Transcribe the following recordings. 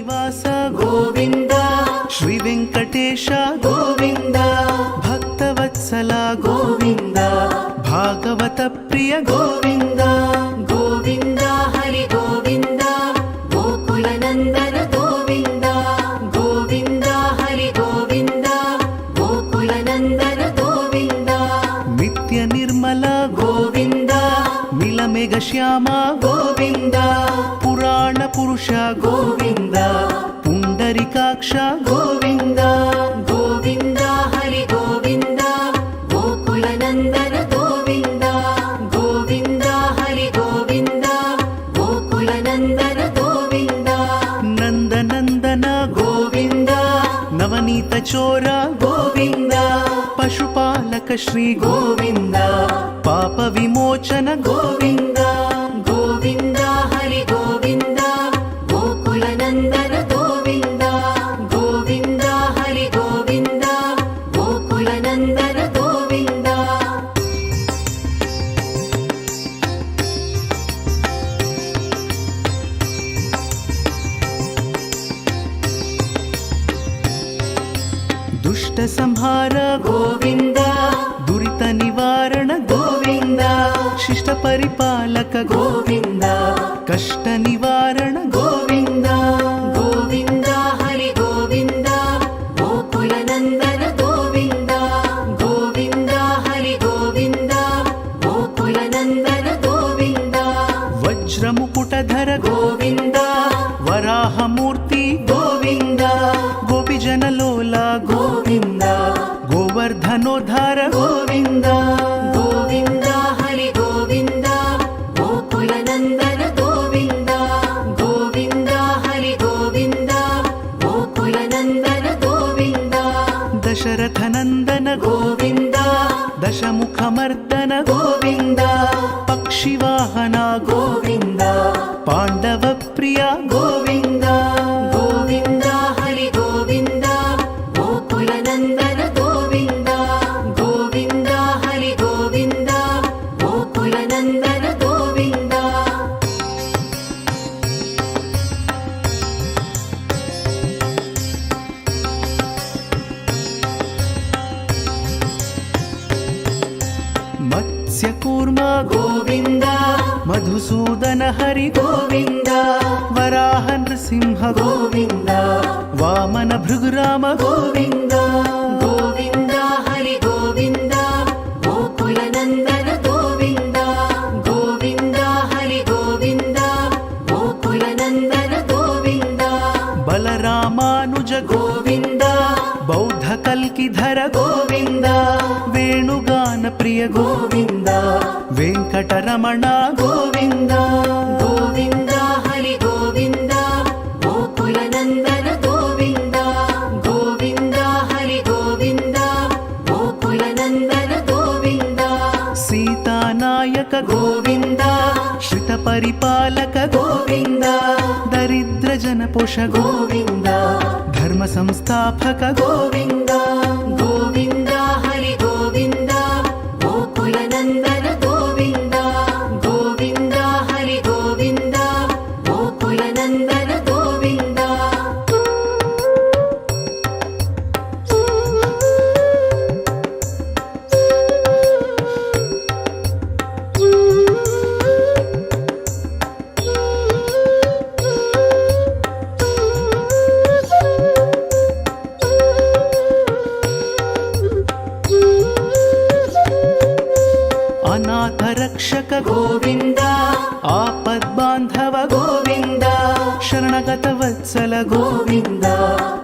శ్రీనివాస గోవింద, శ్రీ వెంకటేశ గోవింద, భక్తవత్సల గోవింద, భాగవత ప్రియ గోవింద. గోవింద హరి గోవింద గోకుల నందన గోవింద. గోవింద హరి గోవింద గోకుల నందన గోవింద. నిత్య నిర్మల గోవింద నీలమేఘ శ్యామ గోవింద. పురాణ పురుష గోవింద పుండరికాక్ష గోవింద. గోవింద హరి గోవింద గోకుల నందన గోవింద. గోవింద హరి గోవింద గోకుల నందన గోవింద. నందనందన గోవింద నవనీత చోర గోవింద. పశుపాలక శ్రీ గోవింద పాప విమోచన గోవింద. గోవింద హరి గోవింద గోకుల నందన గోవింద. గోవింద హరి గోవింద గోకుల నందన గోవింద. దుష్ట సంహార గోవింద దురిత నివారణ గోవింద. శిష్ట పరిపాలక గోవింద కష్ట నివారణ గోవింద. గోవింద హరి గోవింద గోకుల నందన గోవింద. గోవింద హరి గోవింద గోకుల నందన గోవింద. వజ్రముకుటధర గోవింద వరాహమూర్తి గోవింద. గోపిజనలోల గోవింద గోవర్ధనోద్ధార గోవింద. గోవింద హరి గోవింద గోకుల నందన గోవింద. గోవింద హరి గోవింద గోకుల నందన గోవింద. దశరథ నందన గోవింద దశముఖమర్దన గోవింద. పక్షివాహన గోవింద పాండవ ప్రియ గోవింద. గోవింద హరి గోవింద గోకుల నందన గోవింద. గోవింద హరి గోవింద గోకుల నందన గోవింద. మత్స్యకూర్మ గోవింద మధుసూదన హరి గోవింద. వరాహ నృసింహ గోవింద వామన భృగురామ గోవింద. గోవింద హరి గోవింద గోకుల నందన గోవింద. గోవింద హరి గోవింద గోకుల నందన గోవింద. బలరామానుజ గోవింద బౌద్ధ కల్కిధర గోవింద. వేణుగాన ప్రియ గోవింద వెంకటరమణ గోవింద. గోవింద హరి గోవింద గోకుల నందన గోవింద. గోవింద హరి గోవింద గోకుల నందన గోవింద. సీతానాయక గోవింద శ్రిత పరిపాలక గోవింద. దరిద్ర జన పోష గోవింద ధర్మ సంస్థాపక గోవింద. గోవింద హరి గోవింద గోకుల నందన గోవింద. గోవింద హరి గోవింద గోకుల నందన గోవింద. అనాథ రక్షక గోవింద ఆపద్బాంధవ గోవింద. శరణగత వత్సల గోవింద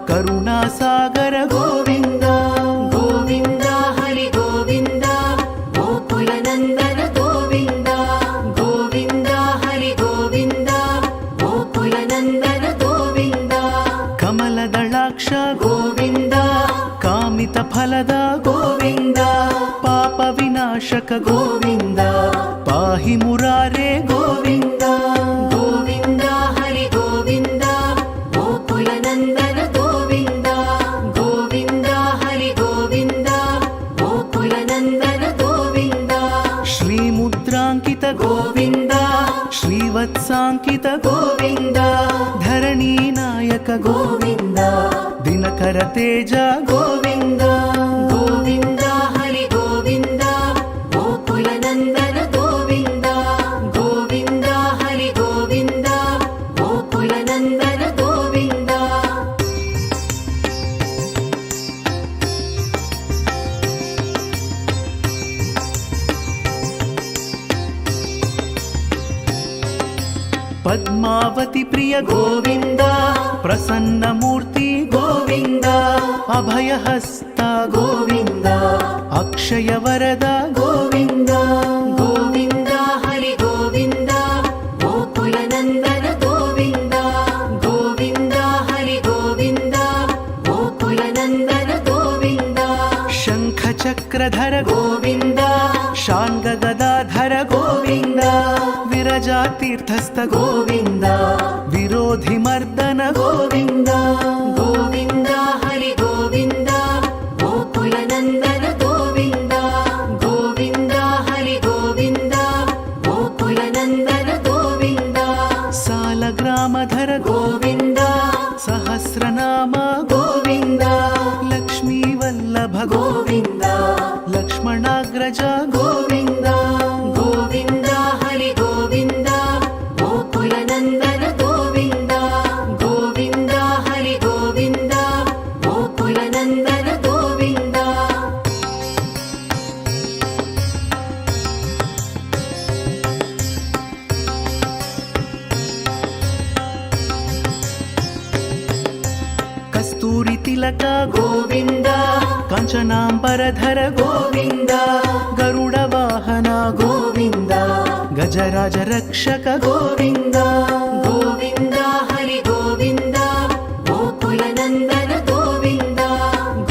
కరుణాసాగర గోవింద. గోవింద హరి గోవింద గోకుల నందన గోవింద. గోవింద హరి గోవింద గోకుల నందన గోవింద. కమలదళాక్ష గోవింద కామిత ఫలద గోవింద. పాప వినాశక గోవింద పాహి మురారే గోవింద. గోవింద హరి గోవింద గోకుల నందన గోవింద. గోవింద హరి గోవింద గోకుల నందన గోవింద. శ్రీముద్రాంకిత గోవింద శ్రీవత్సాంకిత గోవింద. ధరణీ నాయక ಗೋವಿಂದ ದಿನಕರ ತೇಜ ಗೋವಿಂದ ಗೋವಿಂದ ಹರಿ ಗೋವಿಂದ ಗೋಕುಲ ನಂದನ ಗೋವಿಂದ ಗೋವಿಂದ ಹರಿ ಗೋವಿಂದ ಗೋಕುಲ ನಂದನ ಗೋವಿಂದ ಪದ್ಮಾವತಿ ಪ್ರಿಯ ಗೋವಿಂದ ಪ್ರಸನ್ನ ಮೂರ್ತಿ ಗೋವಿಂದ ಅಭಯಹಸ್ತ ಗೋವಿಂದ ಅಕ್ಷಯ ವರದ ಗೋವಿಂದ ಗೋವಿಂದ ಹರಿ ಗೋವಿಂದ ಗೋಕುಲ ನಂದನ ಗೋವಿಂದ ಗೋವಿಂದ ಹರಿ ಗೋವಿಂದ ಗೋಕುಲ ನಂದನ ಗೋವಿಂದ ಶಂಖ ಚಕ್ರಧರ ಗೋವಿಂದ ಶಾಂಗ ಗದಾಧರ ಗೋವಿಂದ ವಿರಜಾ ತೀರ್ಥಸ್ಥ ಗೋವಿಂದ ವಿರೋಧಿ ಮರ್ದನ ಗೋವಿಂದ ಗೋವಿಂದ ಹರಿ ಗೋವಿಂದ ಗೋಕುಲ ನಂದನ ಗೋವಿಂದ ಗೋವಿಂದ ಹರಿ ಗೋವಿಂದ ಗೋಕುಲ ನಂದನ ಗೋವಿಂದ ಸಾಲಗ್ರಾಮಧರ ಗೋವಿಂದ ಸಹಸ್ರನಾಮ ಗೋವಿಂದ ಲಕ್ಷ್ಮೀ ವಲ್ಲಭ ಗೋವಿಂದ ಲಕ್ಷ್ಮಣಾಗ್ರಜ ಗೋವಿಂದ ಗೋವಿಂದ ಹರಿ ಗೋವಿಂದ ಗೋಕುಲ ನಂದನ ಗೋವಿಂದ ಗೋವಿಂದ ಹರಿ ಗೋವಿಂದ ಗೋಕುಲ ನಂದನ ಗೋವಿಂದ ಕಸ್ತೂರಿ ತಿಲಕ ಗೋವಿಂದ ಕಾಂಚನಾಂಬರಧರ ಗೋವಿಂದ ಗರುಡ ವಾಹನ ಗೋವಿಂದ ಗಜರಾಜ ರಕ್ಷಕ ಗೋವಿಂದ ಗೋವಿಂದ ಹರಿ ಗೋವಿಂದ ಗೋಕುಲ ನಂದನ ಗೋವಿಂದ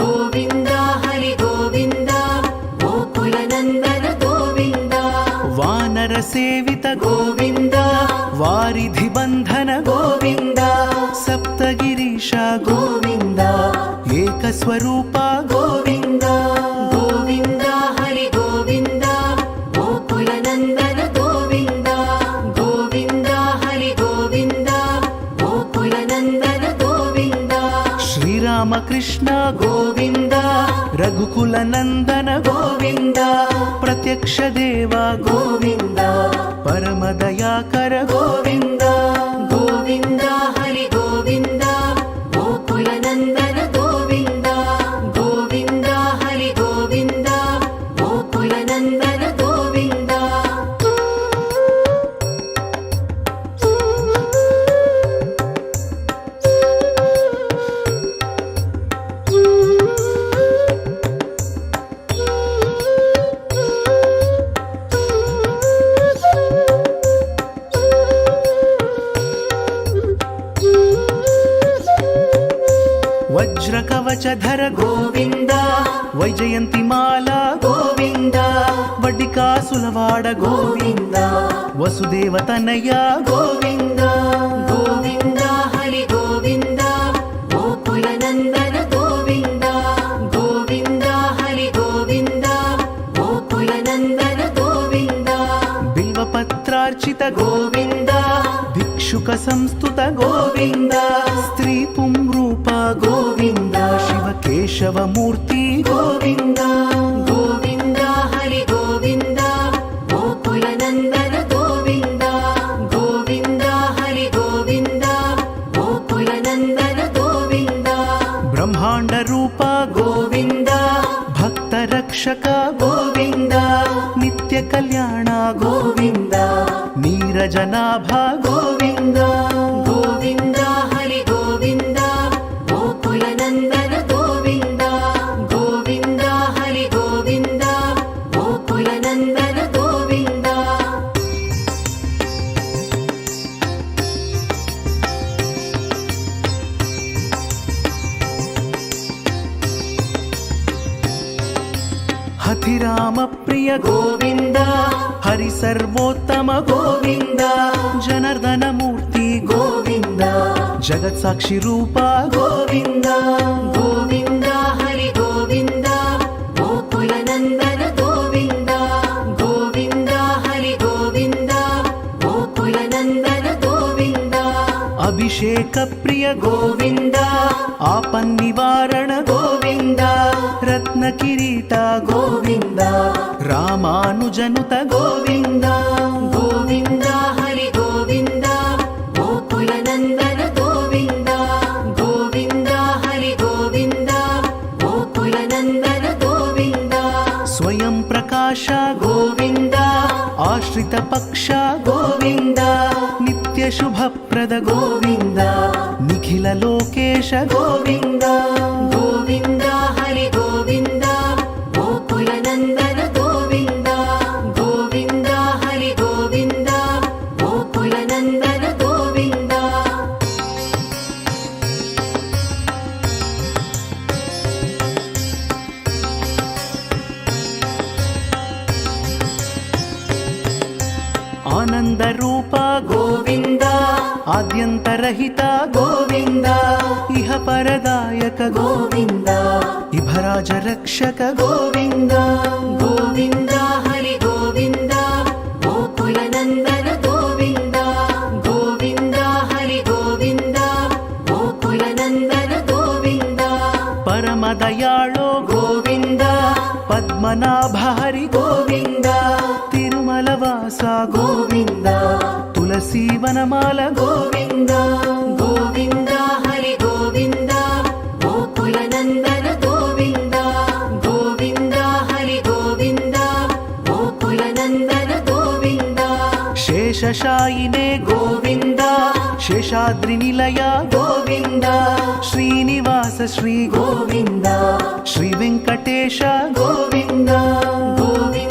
ಗೋವಿಂದ ಹರಿ ಗೋವಿಂದ ಗೋಕುಲ ನಂದನ ಗೋವಿಂದ ವಾನರ ಸೇವಿತ ಗೋವಿಂದ ವಾರಿಧಿ ಬಂಧನ ಗೋವಿಂದ ಸಪ್ತಗಿರೀಶ ಗೋವಿಂದ ಏಕಸ್ವರೂಪ ಗೋವಿಂದ ಗೋವಿಂದ ಹರಿ ಗೋವಿಂದ ಗೋಕುಲ ನಂದನ ಗೋವಿಂದ ಗೋವಿಂದ ಹರಿ ಗೋವಿಂದ ಗೋಕುಲ ನಂದನ ಗೋವಿಂದ ಶ್ರೀರಾಮ ಕೃಷ್ಣ ಗೋವಿಂದ ರಘುಕುಲ ನಂದನ ಗೋವಿಂದ ಪ್ರತ್ಯಕ್ಷ ದೇವ ಗೋವಿಂದ ಪರಮ ದಯಾಕರ ಗೋವಿಂದ ಗೋವಿಂದ ಹರಿ ಗೋವಿಂದ ಗೋಕುಲ ನಂದನ ಗೋವಿಂದ ಗೋವಿಂದ ಹರಿ ಗೋವಿಂದ ಗೋಕುಲ ನಂದನ ಗೋವಿಂದ ವಜ್ರ ಕವಚಧರ ಗೋವಿಂದ ವೈಜಯಂತಿ ಮಾಲಾ ಗೋವಿಂದ ವಡ್ಡಿಕಾಸುಲವಾಡ ಗೋವಿಂದ ವಸುದೇವ ತನಯ ಗೋವಿಂದ ಗೋವಿಂದ ಹರಿ ಗೋವಿಂದ ಗೋಕುಲ ನಂದನ ಗೋವಿಂದ ಗೋವಿಂದ ಹರಿ ಗೋವಿಂದ ಗೋಕುಲ ನಂದನ ಗೋವಿಂದ ಬಿಲ್ವಪತ್ರಾರ್ಚಿತ ಗೋವಿಂದ ಭಿಕ್ಷುಕ ಸಂಸ್ತುತ ಗೋವಿಂದ ಸ್ತ್ರೀ ಪುಂರೂಪ ಗೋವಿಂದ ಶಿವ ಕೇಶವ ಮೂರ್ತಿ ಗೋವಿಂದ ಗೋವಿಂದ ಹರಿ ಗೋವಿಂದ ಗೋಕುಲ ನಂದನ ಗೋವಿಂದ ಗೋವಿಂದ ಹರಿ ಗೋವಿಂದ ಗೋಕುಲ ನಂದನ ಗೋವಿಂದ ಬ್ರಹ್ಮಾಂಡ ರೂಪ ಗೋವಿಂದ ಭಕ್ತ ರಕ್ಷಕ ಗೋವಿಂದ ನಿತ್ಯ ಕಲ್ಯಾಣ ಗೋವಿಂದ ನೀರಜನಾಭ ಗೋವಿಂದ ಗೋವಿಂದ ಹರಿ ಗೋವಿಂದ ಗೋಕುಲ ನಂದನ ಗೋವಿಂದ ಗೋವಿಂದ ಹರಿ ಗೋವಿಂದ ಗೋಕುಲ ನಂದನ ಗೋವಿಂದ ಹಥಿರಾಮ ಪ್ರಿಯ ಗೋವಿಂದ ಹರಿ ಸರ್ವೋತ್ತಮ ಗೋವಿಂದ ಜನಾರ್ದನ ಮೂರ್ತಿ ಗೋವಿಂದ ಜಗತ್ ಸಾಕ್ಷಿ ರೂಪ ಗೋವಿಂದ ಗೋವಿಂದ ಹರಿ ಗೋವಿಂದ ಗೋಕುಲ ನಂದನ ಗೋವಿಂದ ಗೋವಿಂದ ಹರಿ ಗೋವಿಂದ ಗೋಕುಲ ನಂದನ ಗೋವಿಂದ అభిషేక ప్రియ గోవింద ఆపన్నివారణ గోవింద రత్న కిరీట గోవింద రామానుజనుత గోవింద గోవింద హరి గోవింద గోకుల నందన గోవింద గోవింద హరి గోవింద గోకుల నందన గోవింద స్వయం ప్రకాశ గోవింద ఆశ్రిత పక్ష గోవింద నిత్య శుభప్రద గోవింద నిఖిల లోకేశ గోవింద గోవింద హరి గోవింద గోకుల నందన గోవింద గోవింద హరి గోవింద గోకుల నందన గోవింద ఆనంద రూప గోవింద ఆద్యంతరహిత గోవింద ఇహ పరదాయక గోవింద ఇభరాజ రక్షక గోవింద గోవింద హరి గోవింద గోకుల నందన గోవింద గోవింద హరి గోవింద గోకుల నందన గోవింద పరమదయాళో గోవింద పద్మనాభ హరి గోవింద తిరుమల వాస గోవింద తులసీ వనమాల గోవింద గోవింద హరి గోవింద గోకుల నందన గోవింద గోవింద హరి గోవింద గోకుల నందన గోవింద శేషశాయినే గోవింద శేషాద్రి నిలయ గోవింద శ్రీనివాస శ్రీ గోవింద శ్రీ వెంకటేశ గోవింద గోవింద